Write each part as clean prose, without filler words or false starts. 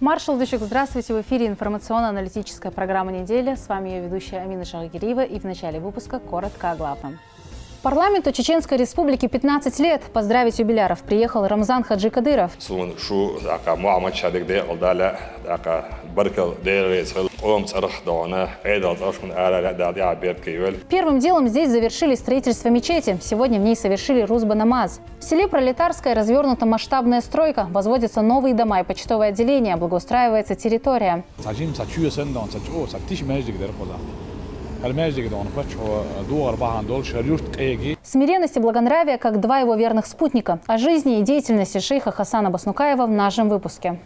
Маршал Дучук, здравствуйте. В эфире информационно-аналитическая программа «Неделя». С вами ее ведущая Амина Шагириева. И в начале выпуска коротко о главном. Парламенту Чеченской Республики 15 лет. Поздравить юбиляров приехал Рамзан Хаджи Кадыров. Первым делом здесь завершили строительство мечети. Сегодня в ней совершили Рузба-намаз. В селе Пролетарское развернута масштабная стройка. Возводятся новые дома и почтовое отделение. Благоустраивается территория. Смиренность и благонравие как два его верных спутника. О жизни и деятельности шейха Хасана Баснукаева в нашем выпуске.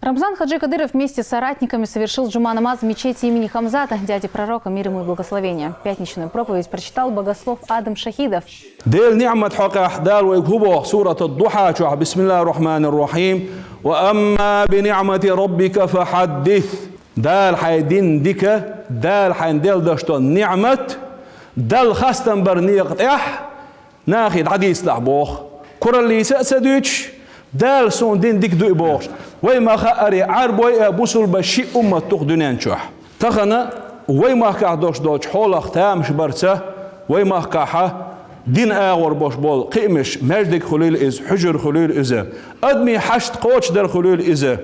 Рамзан Хаджи Кадыров вместе с соратниками совершил джума-намаз в мечети имени Хамзата, дяди пророка, мир ему и благословения. Пятничную проповедь прочитал богослов Адам Шахидов. دال سون دين ديك دو إبوش ويما خاري عربوي بوصل بشيء تخ دنيان شوح تخنا ويما كعدوش دوش حولخ تامش برته ويما كاحة دين آور بوش بول قيمش مجدك خليل إز حجر خليل إزا أدمي حشت قوش در خليل إزا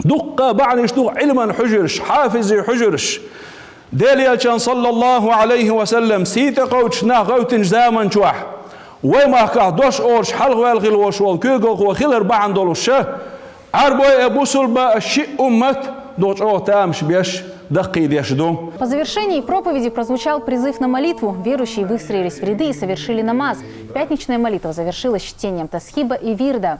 دقة بعنيش دق علما حجرش حافظي حجرش داليا كان صلى الله عليه وسلم سيتا قوش نا غوتن زامن شوح وما كهدوش أورش حلق والغل وشوال كيغو وخيلر بعن دولوشة عربوي أبوسل بشيء أمت دوش أو تامش بيش دقي ديشدو. По завершении проповеди прозвучал призыв на молитву. Верующие выстроились в ряды и совершили намаз. Пятничная молитва завершилась чтением тасхиба и вирда.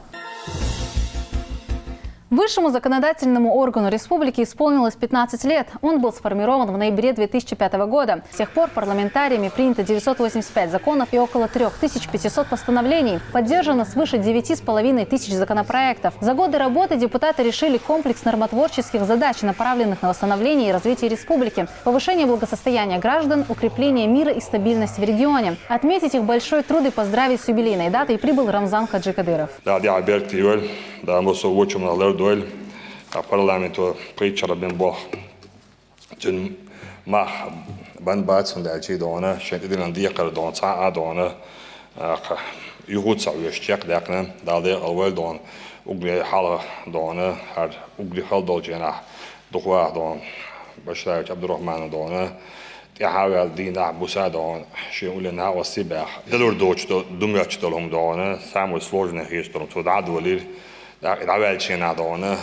Высшему законодательному органу республики исполнилось 15 лет. Он был сформирован в ноябре 2005 года. С тех пор парламентариями принято 985 законов и около 3500 постановлений. Поддержано свыше 9500 законопроектов. За годы работы депутаты решили комплекс нормотворческих задач, направленных на восстановление и развитие республики, повышение благосостояния граждан, укрепление мира и стабильности в регионе. Отметить их большой труд и поздравить с юбилейной датой прибыл Рамзан Хаджи Кадыров. دويل parlamento preachara ben bo jun ma ban bat son da chi dona shet dilan diqar don sa dona yuhut sa yeshtiq daqna dalde awal don ugli hala dona har ugli hal doljena doqwa don bashra abdurrahman dona تحاول دينا بوسادون شيء لنا وسيبه دلور دوچ دمياچ دلهم دونه سامو سложно هيسترم تدعدولير العوال شينا دونه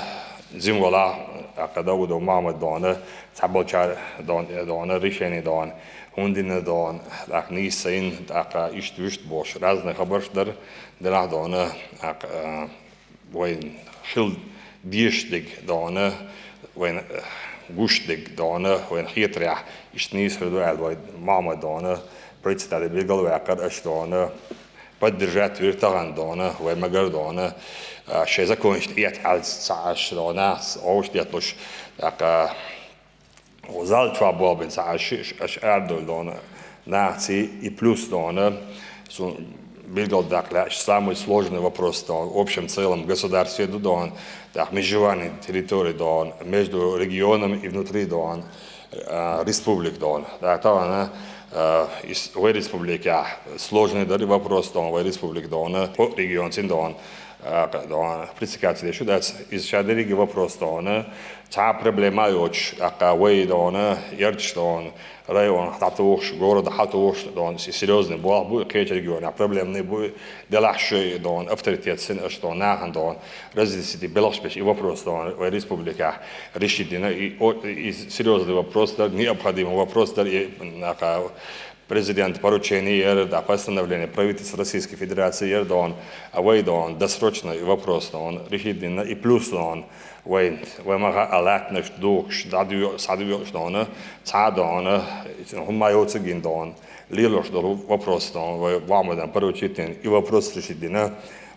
زمولا أكداو دو مامد دونه تبوچار دونه ريشيني دون هندين دون لك نيسين لك إشتوشت بوش رازن خبرش در دونه وين خل ديشتك دونه وين گوشتك دونه وين خيطريح إشتنيس هردو وين مامد دونه بريتستالي بيقل ويقر أش دونه поддержать вертаган дона, ваймагар дона, шеза кончит ият алцаш дона, оуштият луш, так озал чвабол бен саш ардол дона, нации и плюс дона, бильгал дакля, самый сложный вопрос дон, в общем целом государстве дон, так межевание территории дон, между регионами и внутри дон, республик дон, так то из в республике сложный вопрос дон, в республике дон, по регион син дон, дон, пресекация сюда из шадериги вопрос дон, та проблема очень, акавей дон, ярч дон, район хатуш, город хатуш дон, серьезный был кейт регион, а проблемный был делаший дон, авторитет син что нахан дон, разделить белошпеш и вопрос дон, в республике решить и серьезный вопрос дон, необходимый вопрос дон, президент поручение да постановление правительства Российской Федерации Ердон, а вейдон досрочный вопрос он решит и плюс он вейн веймага алатнеш душ дадю садю что цадон хумайоцгин дон лилош до вопрос он вамадан поручить и вопрос решить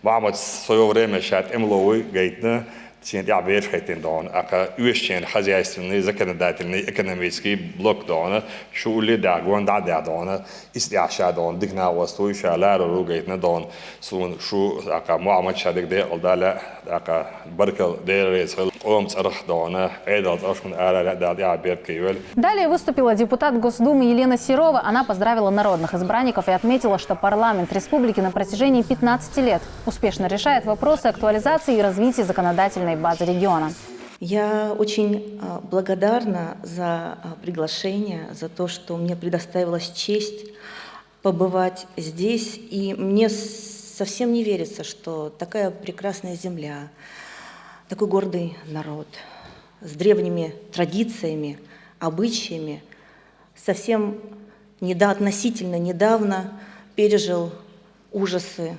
вам в свое время шат эмловый гейтна Тient ja weerschijten dan, aka uurtje хозяйственный, законодательный, экономический блок dan, шулы да, гонда dan, истяща dan, дигна восту, шалар ругайтна dan, сун шу aka معمد شادك ده قلدالا aka بركل ديريس قومت أرخ dan, عيدات أشكن على да ja بيركيول. Далее выступила депутат Госдумы Елена Серова. Она поздравила народных избранников и отметила, что парламент республики на протяжении 15 лет успешно решает вопросы актуализации и развития законодательной базы региона. Я очень благодарна за приглашение, за то, что мне предоставилась честь побывать здесь. И мне совсем не верится, что такая прекрасная земля, такой гордый народ с древними традициями, обычаями, совсем относительно недавно пережил ужасы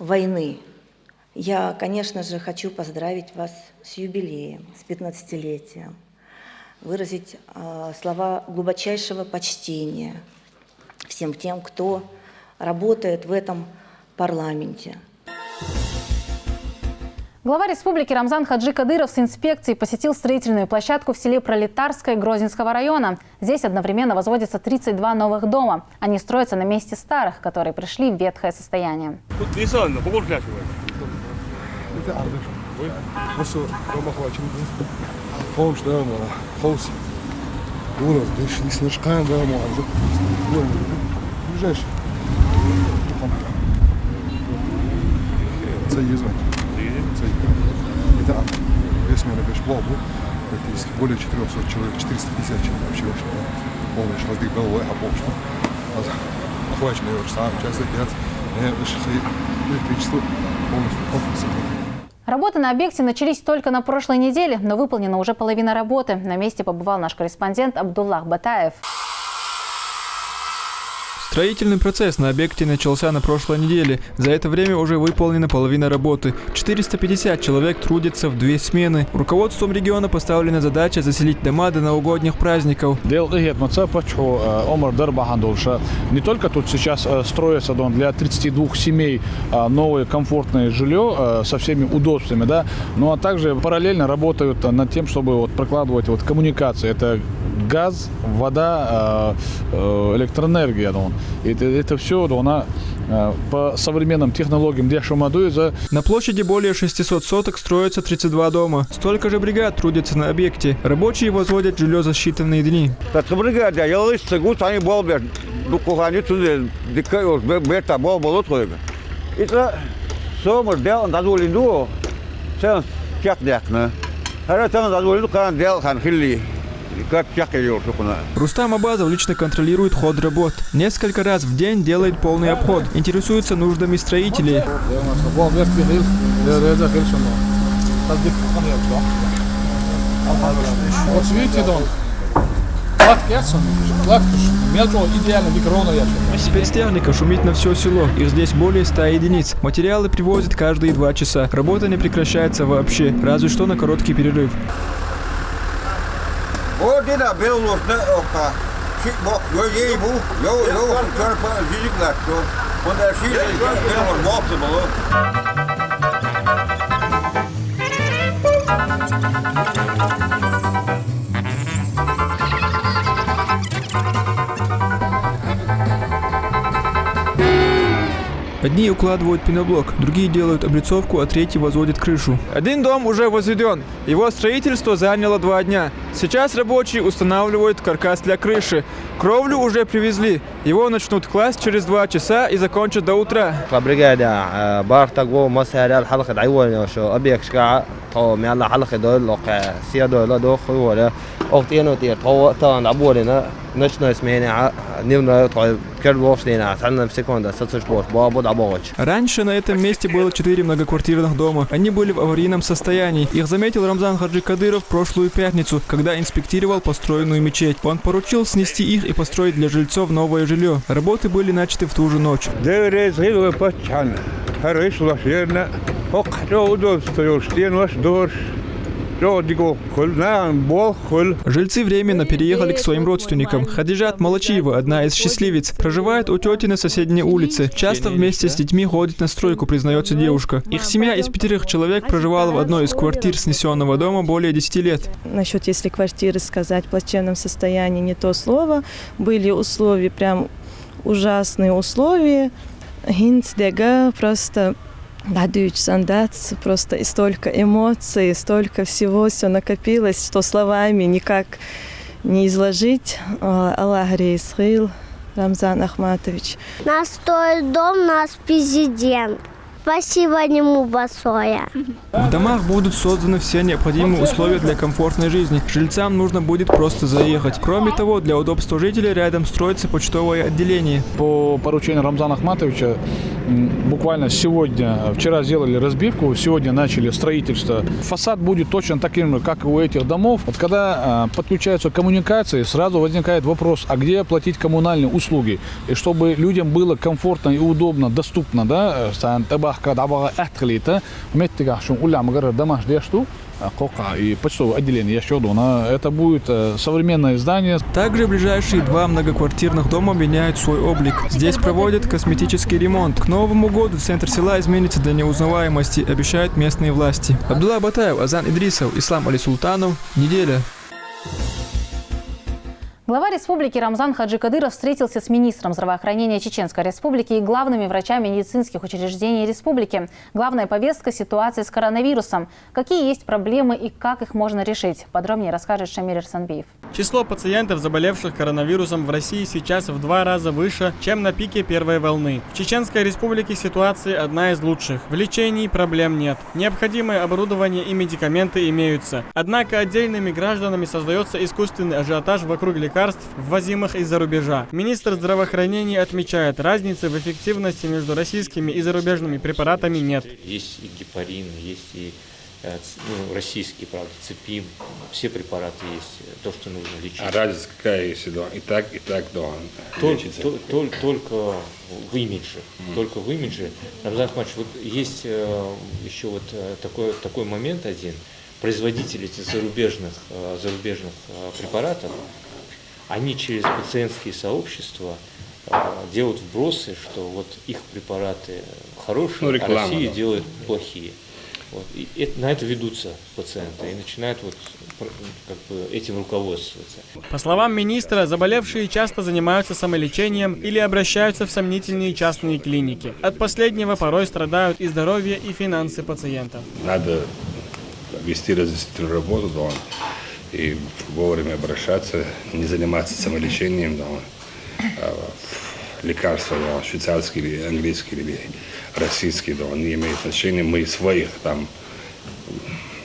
войны. Я, конечно же, хочу поздравить вас с юбилеем, с 15-летием, выразить слова глубочайшего почтения всем тем, кто работает в этом парламенте. Глава республики Рамзан Хаджи Кадыров с инспекцией посетил строительную площадку в селе Пролетарское Грозненского района. Здесь одновременно возводятся 32 новых дома. Они строятся на месте старых, которые пришли в ветхое состояние. Практически более 400 человек, 450 человек вообще полностью раздыхал общество. Охвачено его сам участок, электричество полностью комплексно. Работы на объекте начались только на прошлой неделе, но выполнена уже половина работы. На месте побывал наш корреспондент Абдуллах Батаев. Строительный процесс на объекте начался на прошлой неделе. За это время уже выполнена половина работы. 450 человек трудятся в 2 смены. Руководством региона поставлена задача заселить дома до новогодних праздников. Не только тут сейчас строится для 32 семей новое комфортное жилье со всеми удобствами, да, но а также параллельно работают над тем, чтобы прокладывать коммуникации. Это газ, вода, электроэнергия. Это все по современным технологиям дешево. На площади более 600 соток строятся 32 дома. Столько же бригад трудятся на объекте. Рабочие возводят жилье за считанные дни. Рустам Абазов лично контролирует ход работ. Несколько раз в день делает полный обход. Интересуется нуждами строителей. Спецтехника шумит на все село. Их здесь более 100 единиц. Материалы привозят каждые 2 часа. Работа не прекращается вообще, разве что на короткий перерыв. Одни укладывают пеноблок, другие делают облицовку, а третьи возводят крышу. Один дом уже возведен. Его строительство заняло 2 дня. Сейчас рабочие устанавливают каркас для крыши. Кровлю уже привезли. Его начнут класть через 2 часа и закончат до утра. Раньше на этом месте было 4 многоквартирных дома. Они были в аварийном состоянии. Их заметил Рамзан Хаджи Кадыров в прошлую пятницу, когда инспектировал построенную мечеть. Он поручил снести их и построить для жильцов новое жилье. Работы были начаты в ту же ночь. Жильцы временно переехали к своим родственникам. Хадижат Малачиева, одна из счастливец, проживает у тети на соседней улице. Часто вместе с детьми ходит на стройку, признается девушка. Их семья из 5 человек проживала в одной из квартир снесенного дома более 10 лет. Насчет, если квартиры сказать в плачевном состоянии, не то слово. Были условия, прям ужасные условия. Гинцдега просто... Просто и столько эмоций, столько всего, все накопилось, что словами никак не изложить. Аллах рейсхил, Рамзан Ахматович. Нас строит дом, наш президент. Спасибо ему большое. В домах будут созданы все необходимые условия для комфортной жизни. Жильцам нужно будет просто заехать. Кроме того, для удобства жителей рядом строится почтовое отделение. По поручению Рамзана Ахматовича буквально вчера сделали разбивку, сегодня начали строительство. Фасад будет точно таким, как и у этих домов. Вот когда подключаются коммуникации, сразу возникает вопрос, а где оплатить коммунальные услуги? И чтобы людям было комфортно и удобно, доступно, да, и почтовое отделение это будет современное здание. Также ближайшие 2 многоквартирных дома меняют свой облик. Здесь проводят косметический ремонт. К Новому году центр села изменится до неузнаваемости, обещают местные власти. Абдулла Батаев, Азан Идрисов, Ислам Али Султанов. Неделя. Глава республики Рамзан Хаджи Кадыров встретился с министром здравоохранения Чеченской республики и главными врачами медицинских учреждений республики. Главная повестка – ситуация с коронавирусом. Какие есть проблемы и как их можно решить? Подробнее расскажет Шамиль Ирсанбиев. Число пациентов, заболевших коронавирусом в России сейчас в 2 раза выше, чем на пике первой волны. В Чеченской республике ситуация одна из лучших. В лечении проблем нет. Необходимое оборудование и медикаменты имеются. Однако отдельными гражданами создается искусственный ажиотаж вокруг лекарств, ввозимых из-за рубежа. Министр здравоохранения отмечает, разницы в эффективности между российскими и зарубежными препаратами нет. Есть и гепарин, есть и российские, правда, цепим, все препараты есть, то, что нужно лечить. А разница какая есть? И так, лечится? Только в имидже. Только в имидже. Рамзан Ахматович, вот есть еще вот такой момент один. Производители этих зарубежных препаратов, они через пациентские сообщества делают вбросы, что вот их препараты хорошие, реклама, а Россия делает плохие. Вот. И на это ведутся пациенты и начинают этим руководствоваться. По словам министра, заболевшие часто занимаются самолечением или обращаются в сомнительные частные клиники. От последнего порой страдают и здоровье, и финансы пациентов. Надо вести разъяснительную работу, да, и вовремя обращаться, не заниматься самолечением, да, лекарства, да, швейцарские, или английские, или российские, да, не имеет значения. Мы своих там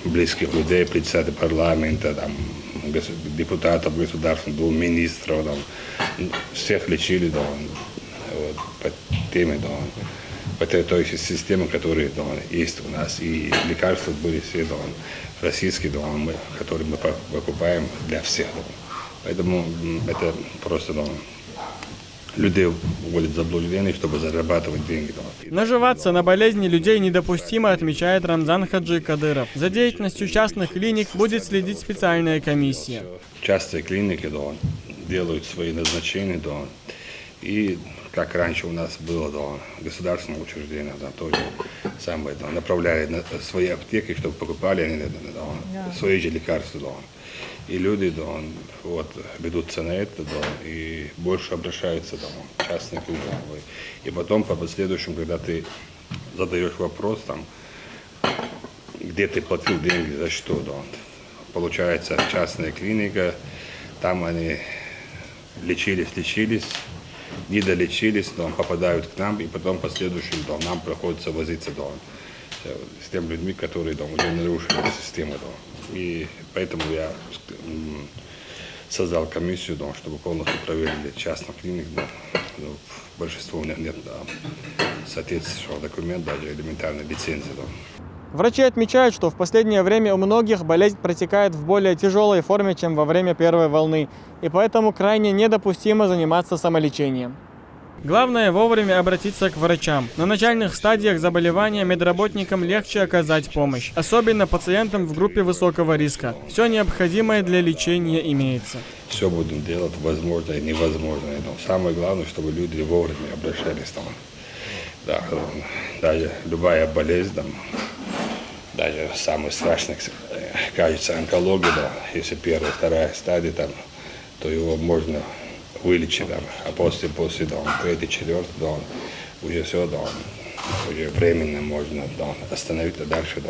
близких людей, председателей парламента, там, депутатов Государственной Думы, министров, там, всех лечили, да, вот, по теме, да, по той системе, которая, да, есть у нас. И лекарства были все, да, российские, да, которые мы покупаем для всех. Да. Поэтому это просто, да, людей вводят в заблуждение, чтобы зарабатывать деньги. Наживаться на болезни людей недопустимо, отмечает Рамзан Хаджи Кадыров. За деятельностью частных клиник будет следить специальная комиссия. Частные клиники, да, делают свои назначения, да, и как раньше у нас было, да, государственное учреждение, да, тоже самое, да, направляли на свои аптеки, чтобы покупали они, да, свои же лекарства, да. И люди, да, вот, ведутся на это, да, и больше обращаются, да, в частные клиники. И потом, по последующему, когда ты задаешь вопрос, там, где ты платил деньги, за что, да, получается частная клиника, там они лечились, не долечились, да, попадают к нам, и потом в последующем, да, нам приходится возиться, да, с теми людьми, которые, да, уже нарушили систему, да. И поэтому я создал комиссию, да, чтобы полностью проверили частных клиник, да, большинство нет, да, соответствующего документа, даже элементарной лицензии. Да. Врачи отмечают, что в последнее время у многих болезнь протекает в более тяжелой форме, чем во время первой волны, и поэтому крайне недопустимо заниматься самолечением. Главное вовремя обратиться к врачам. На начальных стадиях заболевания медработникам легче оказать помощь, особенно пациентам в группе высокого риска. Все необходимое для лечения имеется. Все будем делать возможное и невозможное. Но самое главное, чтобы люди вовремя обращались там. Да, даже любая болезнь, там, даже самый страшный, кажется, онкология, да, если первая, вторая стадия, там, то его можно вылечить, там, а после да, третий, четвертый, да, уже все, да, уже временно можно, да, остановить, а дальше, да,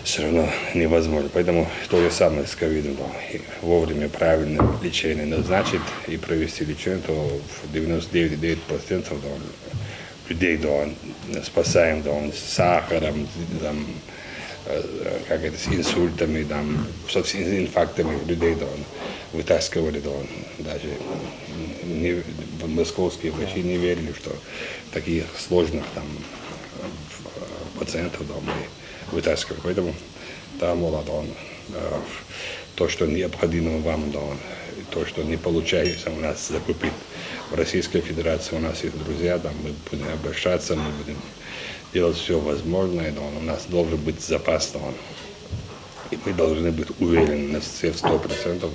все равно невозможно. Поэтому то же самое с ковидом, да, и вовремя правильное лечение назначить и провести лечение, то в 99,9% да, людей, да, спасаем, да, с сахаром, там, как это, с инсультами, там, с инфарктами людей, да, вытаскивали, да, даже московские врачи не верили, что таких сложных там пациентов, да, мы вытаскивали. Поэтому там, да, то, что необходимо вам, да, то, что не получается у нас закупить в Российской Федерации, у нас есть друзья, там, мы будем обращаться, мы будем делать все возможное, да, у нас должен быть запас, да, и мы должны быть уверены на все 100%,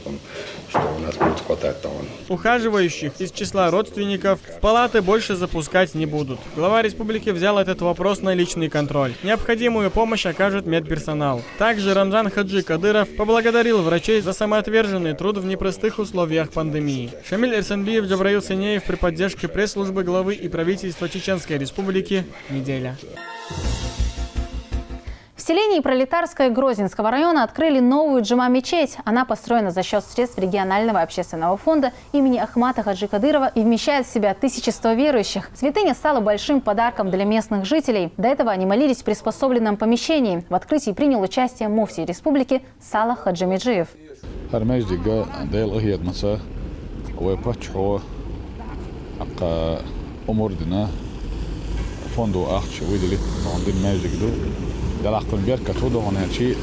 что у нас будет хватать того. Ухаживающих из числа родственников в палаты больше запускать не будут. Глава республики взял этот вопрос на личный контроль. Необходимую помощь окажет медперсонал. Также Рамзан Хаджи Кадыров поблагодарил врачей за самоотверженный труд в непростых условиях пандемии. Шамиль Эрсанбиев, Джабраил Синеев при поддержке пресс-службы главы и правительства Чеченской Республики. Неделя. В селении Пролетарское Грозненского района открыли новую джума-мечеть. Она построена за счет средств регионального общественного фонда имени Ахмата Хаджи Кадырова и вмещает в себя 1100 верующих. Святыня стала большим подарком для местных жителей. До этого они молились в приспособленном помещении. В открытии принял участие муфтий республики Салах Хаджимеджиев. دلعقل بيركة تودو هنا شيء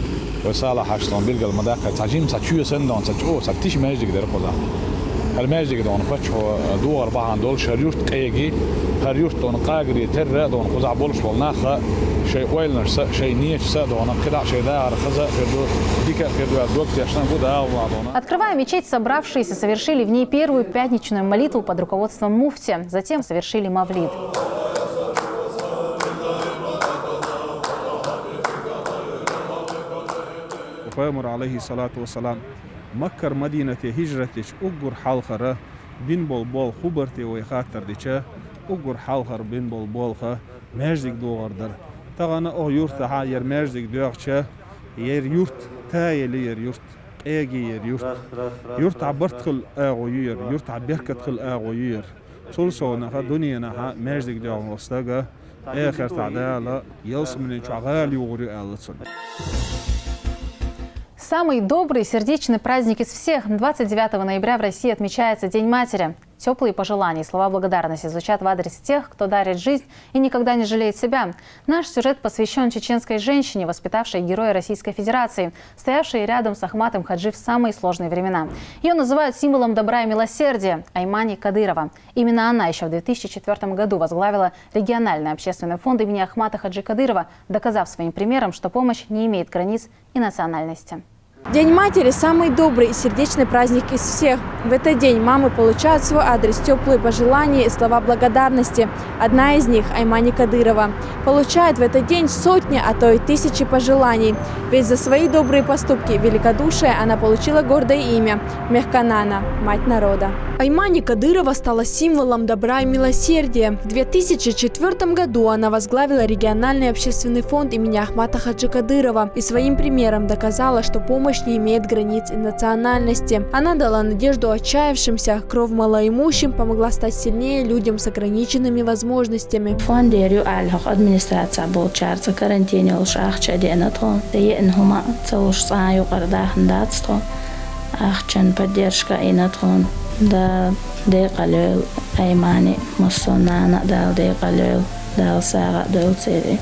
رسالة حشلون بيلقى المداخل تعجيم ساتشيو سندون ساتشو ساتيش ماجيك ده رقصة الماجيك ده ونفتحه دو أربعة دول شريوت قيجي شريوت دون قاجري تر دون قزع بولش والناخ شيء ويلنر شيء نيش سا دون كده شيء ده على خزة في دو ديك في دو الوقت عشان كده وعضونا. Открывая мечеть, собравшиеся совершили в ней первую пятничную молитву под руководством муфтия. Затем совершили мавлид. فامر عليه الصلاة والسلام مكر مدينة هجرتش أجر حالخرة بين بول خبرتي ويخاطر ديشة أجر حالخر بين بول خا ماجدك دوغردر تغنى أو يورت عاير ماجدك دوغشة ير يورت تايلي ير يورت أجي ير يورت يورت عبرت خل أغوير يورت عبركت خل أغوير سلسونا خا دنيا نها ماجدك دوغ وستاجا آخر تعدالا يلصم شغال يغري ألصن. Самый добрый и сердечный праздник из всех. 29 ноября в России отмечается День матери. Теплые пожелания и слова благодарности звучат в адрес тех, кто дарит жизнь и никогда не жалеет себя. Наш сюжет посвящен чеченской женщине, воспитавшей героя Российской Федерации, стоявшей рядом с Ахматом Хаджи в самые сложные времена. Ее называют символом добра и милосердия – Аймани Кадырова. Именно она еще в 2004 году возглавила региональный общественный фонд имени Ахмата Хаджи Кадырова, доказав своим примером, что помощь не имеет границ и национальности. День матери – самый добрый и сердечный праздник из всех. В этот день мамы получают в свой адрес теплые пожелания и слова благодарности. Одна из них – Аймани Кадырова. Получает в этот день сотни, а то и тысячи пожеланий. Ведь за свои добрые поступки, великодушие она получила гордое имя – Мехканана – мать народа. Аймани Кадырова стала символом добра и милосердия. В 2004 году она возглавила региональный общественный фонд имени Ахмата Хаджи Кадырова и своим примером доказала, что помощь не имеет границ и национальности. Она дала надежду отчаявшимся, кровь малоимущим, помогла стать сильнее людям с ограниченными возможностями. администрация получается карантине уж ахчаденато, деенхума целуш саю кардахндатство, ахчан поддержка инатрон, да декалел Аймани муссонана да декалел да сара долцеви.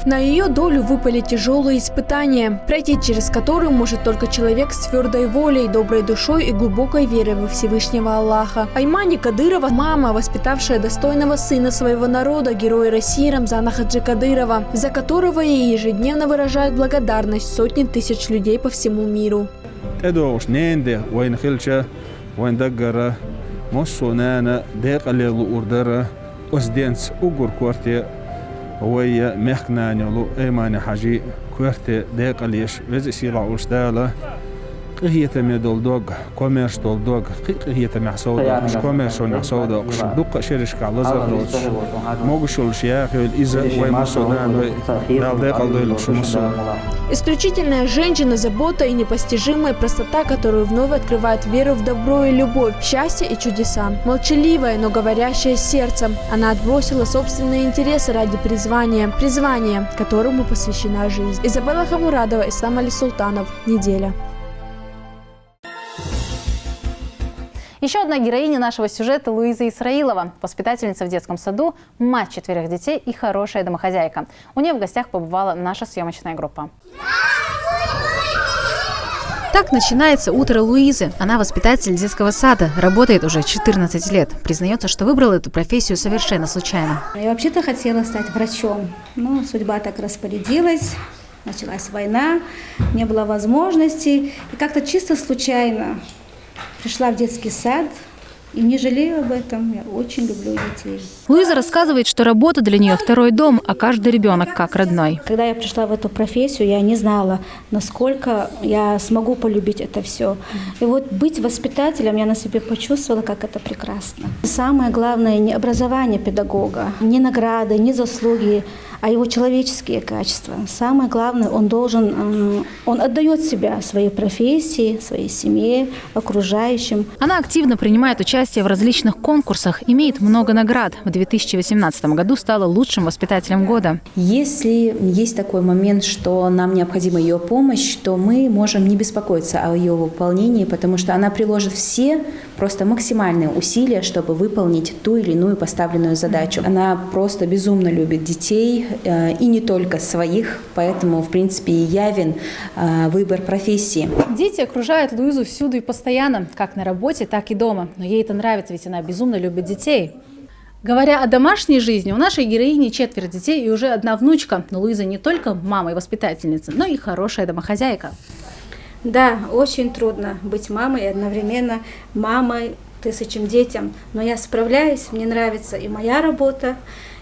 На ее долю выпали тяжелые испытания, пройти через которые может только человек с твердой волей, доброй душой и глубокой верой во Всевышнего Аллаха. Аймани Кадырова – мама, воспитавшая достойного сына своего народа, героя России Рамзана Хаджи Кадырова, за которого ей ежедневно выражают благодарность сотни тысяч людей по всему миру. ويا مخنان يلو إيمان حاجي كورت ديق ليش وزي سيلا وشتالا هي تمي دولدوغ كوميرش دولدوغ هي تمي حسودا مش كوميرش ونحسودا قش دق شرش كعلزر دوش موجشول شياخ والإزا ويمسودان دال ديق الدول شمسو. Исключительная женщина, забота и непостижимая простота, которую вновь открывает веру в добро и любовь, счастье и чудеса. Молчаливая, но говорящая сердцем, она отбросила собственные интересы ради призвания, которому посвящена жизнь. Изабелла Хамурадова, Ислам Али Султанов. Неделя. Еще одна героиня нашего сюжета – Луиза Исраилова, воспитательница в детском саду, мать 4 детей и хорошая домохозяйка. У нее в гостях побывала наша съемочная группа. Так начинается утро Луизы. Она воспитатель детского сада, работает уже 14 лет. Признается, что выбрала эту профессию совершенно случайно. Я вообще-то хотела стать врачом, но судьба так распорядилась. Началась война, не было возможности. И как-то чисто случайно пришла в детский сад и не жалею об этом. Я очень люблю детей. Луиза рассказывает, что работа для нее второй дом, а каждый ребенок как родной. Когда я пришла в эту профессию, я не знала, насколько я смогу полюбить это все. И вот быть воспитателем я на себе почувствовала, как это прекрасно. Самое главное не образование педагога, не награды, не заслуги, а его человеческие качества. Самое главное, он отдает себя своей профессии, своей семье, окружающим. Она активно принимает участие в различных конкурсах, имеет много наград. В 2018 году стала лучшим воспитателем года. Если есть такой момент, что нам необходима ее помощь, то мы можем не беспокоиться о ее выполнении, потому что она приложит все просто максимальные усилия, чтобы выполнить ту или иную поставленную задачу. Она просто безумно любит детей, и не только своих, поэтому, в принципе, и явен выбор профессии. Дети окружают Луизу всюду и постоянно, как на работе, так и дома. Но ей это нравится, ведь она безумно любит детей. Говоря о домашней жизни, у нашей героини 4 детей и уже 1 внучка. Но Луиза не только мама и воспитательница, но и хорошая домохозяйка. Да, очень трудно быть мамой и одновременно мамой 1000 детям. Но я справляюсь, мне нравится и моя работа.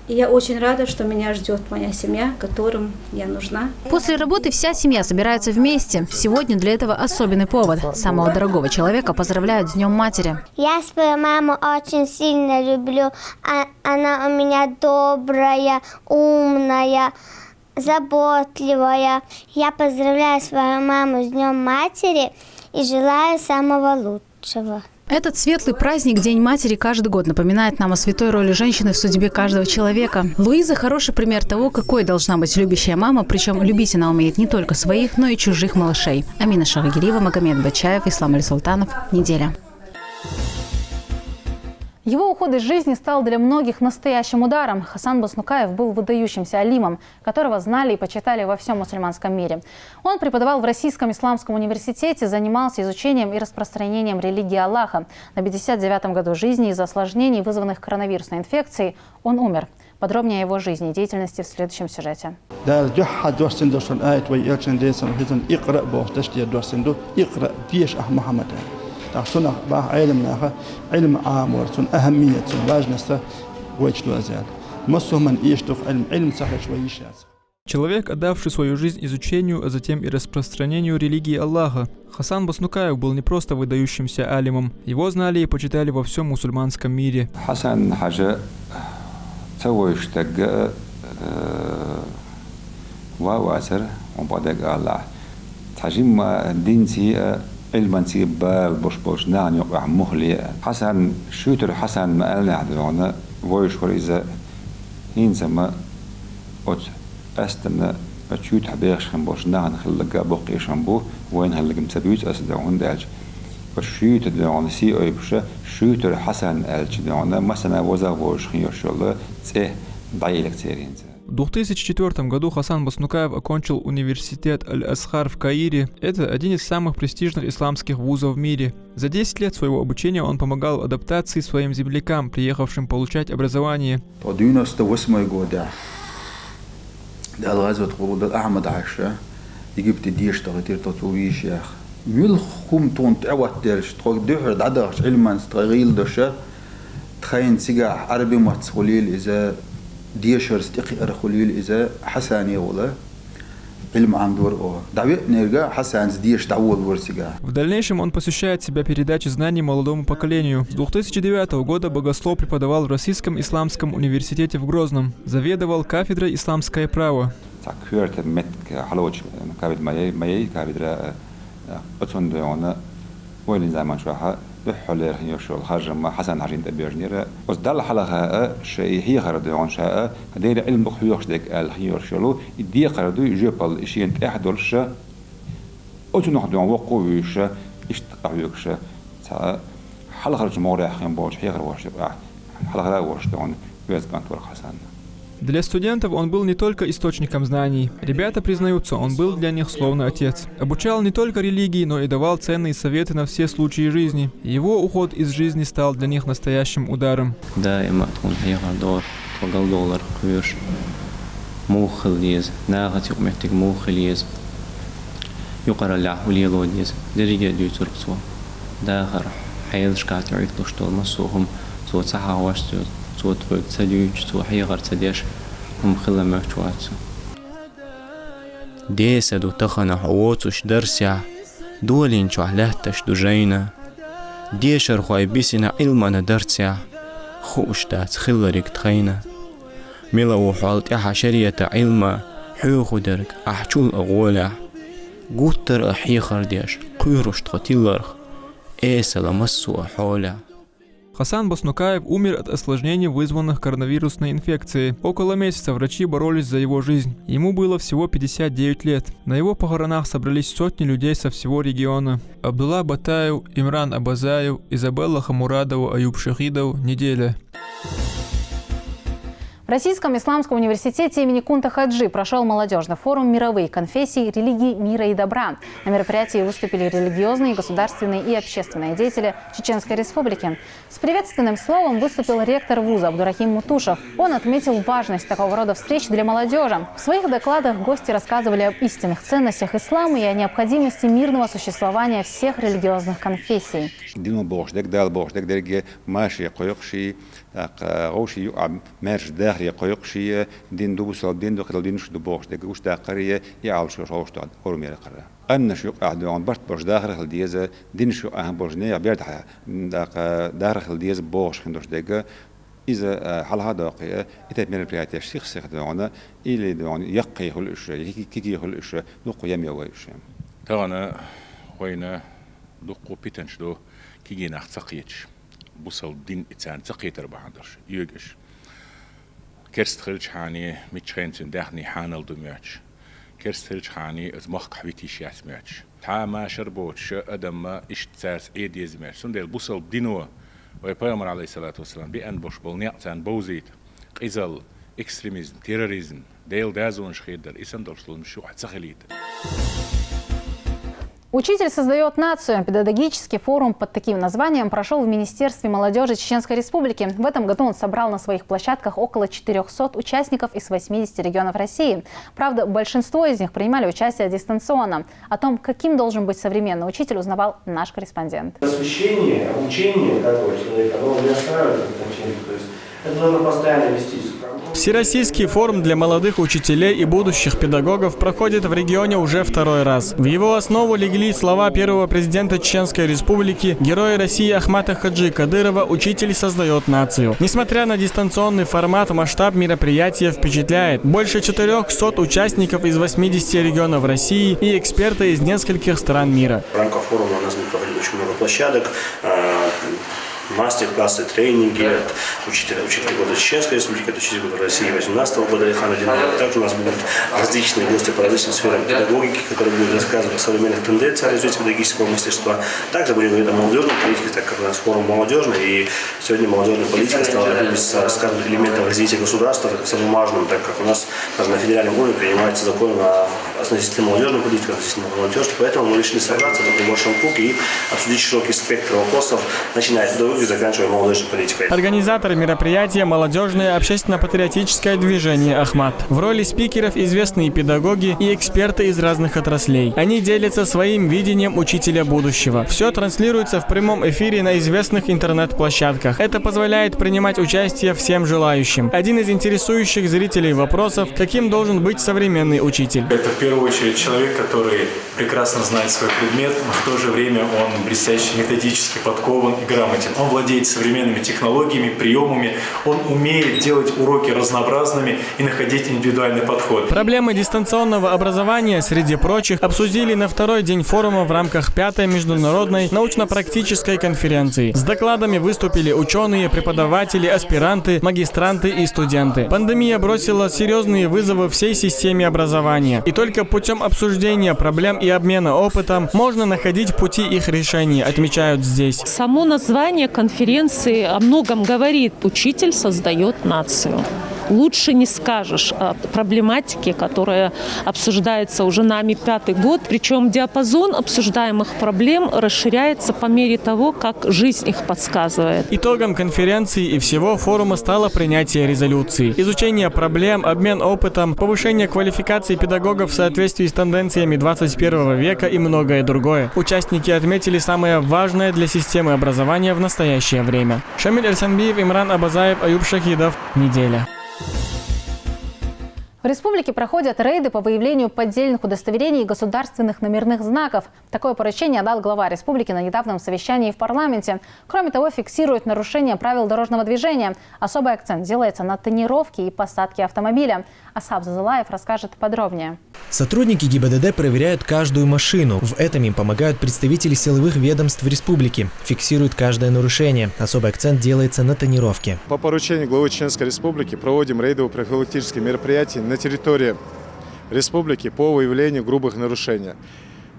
И я очень рада, что меня ждет моя семья, которым я нужна. После работы вся семья собирается вместе. Сегодня для этого особенный повод. Самого дорогого человека поздравляют с Днем Матери. Я свою маму очень сильно люблю. Она у меня добрая, умная, заботливая. Я поздравляю свою маму с Днем Матери и желаю самого лучшего. Этот светлый праздник, День матери, каждый год напоминает нам о святой роли женщины в судьбе каждого человека. Луиза – хороший пример того, какой должна быть любящая мама, причем любить она умеет не только своих, но и чужих малышей. Амина Шагагириева, Магомед Бачаев, Ислам Али Султанов. Неделя. Его уход из жизни стал для многих настоящим ударом. Хасан Баснукаев был выдающимся алимом, которого знали и почитали во всем мусульманском мире. Он преподавал в Российском исламском университете, занимался изучением и распространением религии Аллаха. На 59-м году жизни из-за осложнений, вызванных коронавирусной инфекцией, он умер. Подробнее о его жизни и деятельности в следующем сюжете. Человек, отдавший свою жизнь изучению, а затем и распространению религии Аллаха. Хасан Баснукаев был не просто выдающимся алимом. Его знали и почитали во всем мусульманском мире. Хасан Хаджа цавойштаг вавасер обадег Аллах. Тажим динси علما سيبال بوش نان يقع مخلي حسن شوتر حسن ما قالنا عدونا ويش وريزا ينزم أت أستنا أشوت حبيش خنبوش نان خلقا بقي شنبو وين هلق مسبيوت أسدعون دالج وشوت دعونا سي أي بشة شوتر حسن ألج دعونا مثلا وزا ويش خيوش الله تسه ضعيلك تيرين. В В 2004 году Хасан Баснукаев окончил университет Аль-Асхар в Каире. Это один из самых престижных исламских вузов в мире. За 10 лет своего обучения он помогал в адаптации своим землякам, приехавшим получать образование. В 98 году Ахмад Аша, Египет диштагы тиртатуишах. Милхум тонт аваттерш, трогдюхр дадаш ильман страгил даша, тхайн сига араби матсхулил иза дишер стихи архулил иза Хасани ола. В дальнейшем он посвящает себя передаче знаний молодому поколению. С 2009 года богослов преподавал в Российском исламском университете в Грозном. Заведовал кафедрой исламское право. بحول يشول خرج ما حسن عشان تبيرنيرة بس دل حلقة شيء هي خردو عن شاء هذا علم بخيوش دك الخيور شلو يدي خردو يجيبال شيء انت أحدرش أتون نحدو عن وقويش اشتقيوكش حلقة جمهورية خيم بوش هي خروش حلقة لا وش دون بيز كانت ورق حسن. Для студентов он был не только источником знаний. Ребята признаются, он был для них словно отец. Обучал не только религии, но и давал ценные советы на все случаи жизни. Его уход из жизни стал для них настоящим ударом. Да, има тун хиядор, $2 квеш. Мухлиз, нагатик мехтик мухлиз. يقرأ العولي لوديز درجة ديوتر بسوا داخر حيلش كاتر يطلع شتول مسوهم صوت صحة واشتو صوت وقت سديوش صوت حيغر سديش هم خلا مهجوات ديسة دو تخنا حووتش درسيا دولين شو حلهتش دجينا ديشر خواي بيسنا علمنا درسيا خوش دات خلرك تخينا ملو حالت يحا شرية علما حيوخو درك أحجول أغولا قوتر أحيخر ديش قيروش تغتيلرخ إيسا لمسوا حولا. Хасан Баснукаев умер от осложнений, вызванных коронавирусной инфекцией. Около месяца врачи боролись за его жизнь. Ему было всего 59 лет. На его похоронах собрались сотни людей со всего региона. Абдулла Батаев, Имран Абазаев, Изабелла Хамурадова, Аюб Шахидов. Неделя. В Российском исламском университете имени Кунта Хаджи прошел молодежный форум «Мировые конфессии, религии, мира и добра». На мероприятии выступили религиозные, государственные и общественные деятели Чеченской Республики. С приветственным словом выступил ректор вуза Абдурахим Мутушев. Он отметил важность такого рода встреч для молодежи. В своих докладах гости рассказывали об истинных ценностях ислама и о необходимости мирного существования всех религиозных конфессий. غوشي مارش داخلي قيقشية دين دوسل دين دخل دين شو دبوش دقوش داقرية يعال شو شوش تعد أورمي القرة أن شو قاعد عن برت برش داخل ديزة دين شو أهم برجنية بيرتها داخل ديزة بوش خندوش دقة إذا حال هذا قيا إذا من البريات الشيخ سيخدعنا إلى دعون يقي هل الأشياء كي هل الأشياء نقو يمي ويشام ترانا وين دقو بيتنش دو كي جينا تقيتش بوصل دين إنسان تقيت 14 يوجش كرست خلش حاني متشين سندحني حانل دمياتش كرست خلش حاني از مخ حبيتي شيات مياتش تا ما شربوتش ادم ما اشتساس ايدي زمياتش سندل بوصل دينو ويبيامر عليه الصلاة والسلام بأن بوش بالنيعتان بوزيت قيزل экстремизм, терроризм ديل دازون شخيدر إسندر سلم شو حد سخليت. Учитель создает нацию. Педагогический форум под таким названием прошел в Министерстве молодежи Чеченской Республики. В этом году он собрал на своих площадках около 400 участников из 80 регионов России. Правда, большинство из них принимали участие дистанционно. О том, каким должен быть современный учитель, узнавал наш корреспондент. Освещение, обучение такого человека, оно не останавливает обучение. То есть это должно постоянно вестись. Всероссийский форум для молодых учителей и будущих педагогов проходит в регионе уже второй раз. В его основу легли слова первого президента Чеченской Республики, героя России Ахмата Хаджи Кадырова «Учитель создает нацию». Несмотря на дистанционный формат, масштаб мероприятия впечатляет. Больше 400 участников из 80 регионов России и эксперты из нескольких стран мира. В рамках форума у нас будет проходить очень много площадок. мастер-классы, тренинги от учителя года Чеченской Республики, от учителя года России 2018 года Алихана Динара. Также у нас будут различные гости по различным сферам педагогики, которые будут рассказывать о современных тенденциях развития педагогического мастерства. Также будем говорить о молодежной политике, так как у нас форум молодежный, и сегодня молодежная политика стала одним из, скажем, элементов развития государства, самым важным, так как у нас даже на федеральном уровне принимается закон относительно молодежной политики, относительно молодежи. Поэтому мы решили собраться в большом круге и обсудить широкий спектр вопросов, начиная от педагогики и заканчивая молодежной политикой. Организатор мероприятия – молодежное общественно-патриотическое движение «Ахмат». В роли спикеров известные педагоги и эксперты из разных отраслей. Они делятся своим видением учителя будущего. Все транслируется в прямом эфире на известных интернет-площадках. Это позволяет принимать участие всем желающим. Один из интересующих зрителей вопросов – каким должен быть современный учитель? Это в первую очередь человек, который прекрасно знает свой предмет, но в то же время он блестяще методически подкован и грамотен. Он владеет современными технологиями, приемами, он умеет делать уроки разнообразными и находить индивидуальный подход. Проблемы дистанционного образования, среди прочих, обсудили на второй день форума в рамках 5-й международной научно-практической конференции. С докладами выступили ученые, преподаватели, аспиранты, магистранты и студенты. Пандемия бросила серьезные вызовы всей системе образования. И только путем обсуждения проблем и обмена опытом можно находить пути их решения, отмечают здесь. Само название конференции о многом говорит. Учитель создает нацию. Лучше не скажешь о проблематике, которая обсуждается уже нами 5-й год. Причем диапазон обсуждаемых проблем расширяется по мере того, как жизнь их подсказывает. Итогом конференции и всего форума стало принятие резолюции. Изучение проблем, обмен опытом, повышение квалификации педагогов в соответствии с тенденциями 21 века и многое другое. Участники отметили самое важное для системы образования в настоящее время. Шамиль Эрсанбиев, Имран Абазаев, Аюб Шахидов. Неделя. В республике проходят рейды по выявлению поддельных удостоверений и государственных номерных знаков. Такое поручение дал глава республики на недавнем совещании в парламенте. Кроме того, фиксируют нарушение правил дорожного движения. Особый акцент делается на тонировке и посадке автомобиля. Асхаб Зазылаев расскажет подробнее. Сотрудники ГИБДД проверяют каждую машину. В этом им помогают представители силовых ведомств республики. Фиксируют каждое нарушение. Особый акцент делается на тонировке. По поручению главы Чеченской Республики проводим рейдово-профилактические мероприятия на территории республики по выявлению грубых нарушений.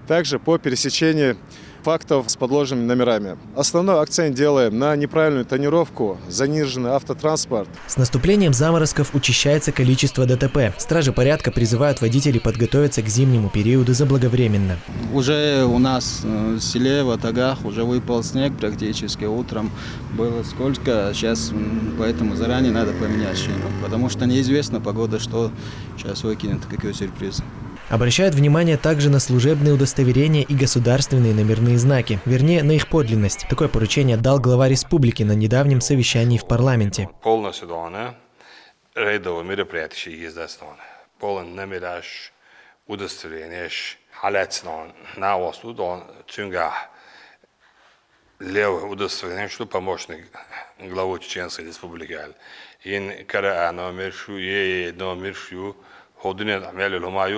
Также по пересечению фактов с подложными номерами. Основной акцент делаем на неправильную тонировку, заниженный автотранспорт. С наступлением заморозков учащается количество ДТП. Стражи порядка призывают водителей подготовиться к зимнему периоду заблаговременно. Уже у нас в селе, в Атагах, уже выпал снег практически. Утром было сколько, сейчас поэтому заранее надо поменять шину. Потому что неизвестно погода, что сейчас выкинет, какой сюрприз. Обращают внимание также на служебные удостоверения и государственные номерные знаки, вернее, на их подлинность. Такое поручение дал глава республики на недавнем совещании в парламенте. Полностью рейдовые мероприятия есть полный номераж удостоверения халятно на восу цюнга левое удостоверение, что помощник главы Чеченской Республики. Ин кара номер шу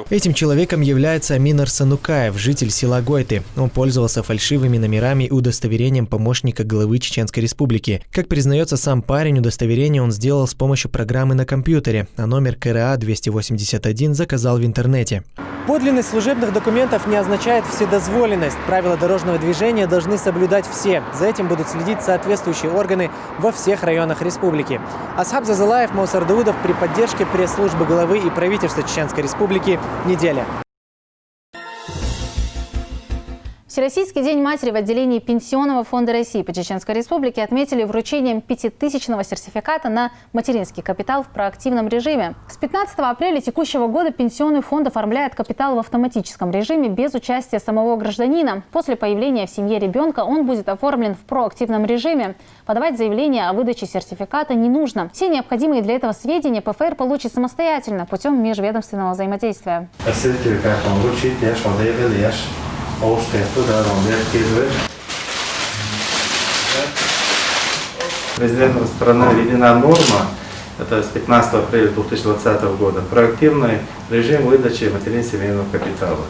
Этим человеком является Амин Арсанукаев, житель села Гойты. Он пользовался фальшивыми номерами и удостоверением помощника главы Чеченской Республики. Как признается сам парень, удостоверение он сделал с помощью программы на компьютере, а номер КРА 281 заказал в интернете. Подлинность служебных документов не означает вседозволенность. Правила дорожного движения должны соблюдать все. За этим будут следить соответствующие органы во всех районах республики. Асхаб Зазылаев, Маусар Даудов при поддержке пресс-службы главы и правительства Чеченской Республики. Неделя. Всероссийский день матери в отделении Пенсионного фонда России по Чеченской Республике отметили вручением 5000-го сертификата на материнский капитал в проактивном режиме. С 15 апреля текущего года Пенсионный фонд оформляет капитал в автоматическом режиме без участия самого гражданина. После появления в семье ребенка он будет оформлен в проактивном режиме. Подавать заявление о выдаче сертификата не нужно. Все необходимые для этого сведения ПФР получит самостоятельно путем межведомственного взаимодействия. Президентом страны введена норма, это с 15 апреля 2020 года, проактивный режим выдачи материнского семейного капитала.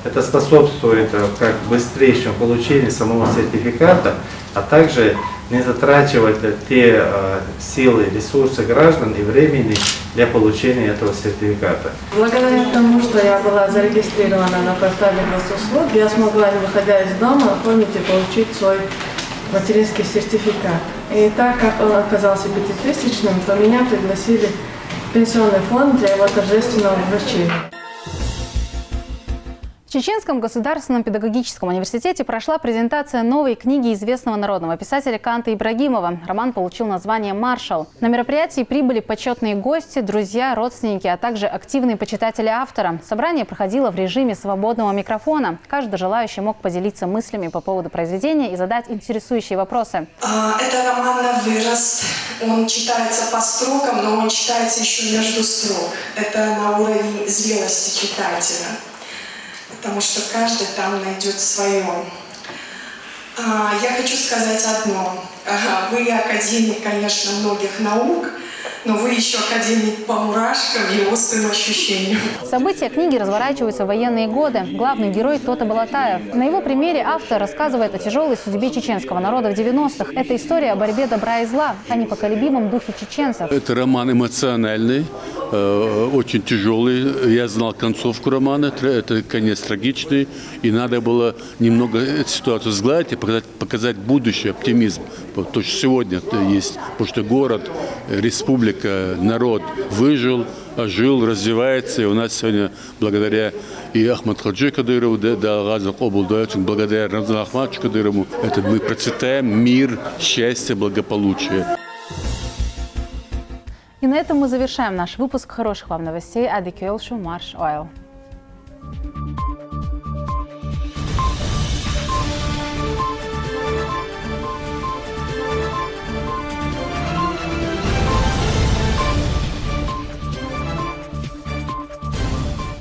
Это способствует как быстрейшему получению самого сертификата, а также не затрачивать те силы, ресурсы граждан и времени для получения этого сертификата. Благодаря тому, что я была зарегистрирована на портале госуслуг, я смогла, не выходя из дома, оформить и получить свой материнский сертификат. И так как он оказался 5000-ным, то меня пригласили в пенсионный фонд для его торжественного вручения. В Чеченском государственном педагогическом университете прошла презентация новой книги известного народного писателя Канта Ибрагимова. Роман получил название «Маршал». На мероприятии прибыли почетные гости, друзья, родственники, а также активные почитатели автора. Собрание проходило в режиме свободного микрофона. Каждый желающий мог поделиться мыслями по поводу произведения и задать интересующие вопросы. Это роман на вырост. Он читается по строкам, но он читается еще между строк. Это на уровень зрелости читателя. Потому что каждый там найдет свое. Я хочу сказать одно. Вы академик, конечно, многих наук, но вы еще академик по мурашкам и острым ощущениям. События книги разворачиваются в военные годы. Главный герой Тота Балатаев. На его примере автор рассказывает о тяжелой судьбе чеченского народа в 90-х. Это история о борьбе добра и зла, о непоколебимом духе чеченцев. Это роман эмоциональный, очень тяжелый. Я знал концовку романа, это конец трагичный. И надо было немного эту ситуацию сгладить и показать будущее, оптимизм. То, что сегодня есть. Потому что город, республика, народ выжил, ожил, развивается. И у нас сегодня благодаря и Ахмад Хаджи Кадырову, благодаря Рамзану Ахмадовичу Кадырову, это мы процветаем, мир, счастье, благополучие. И на этом мы завершаем наш выпуск. Хороших вам новостей. Адикюэлшу Марш Ойл.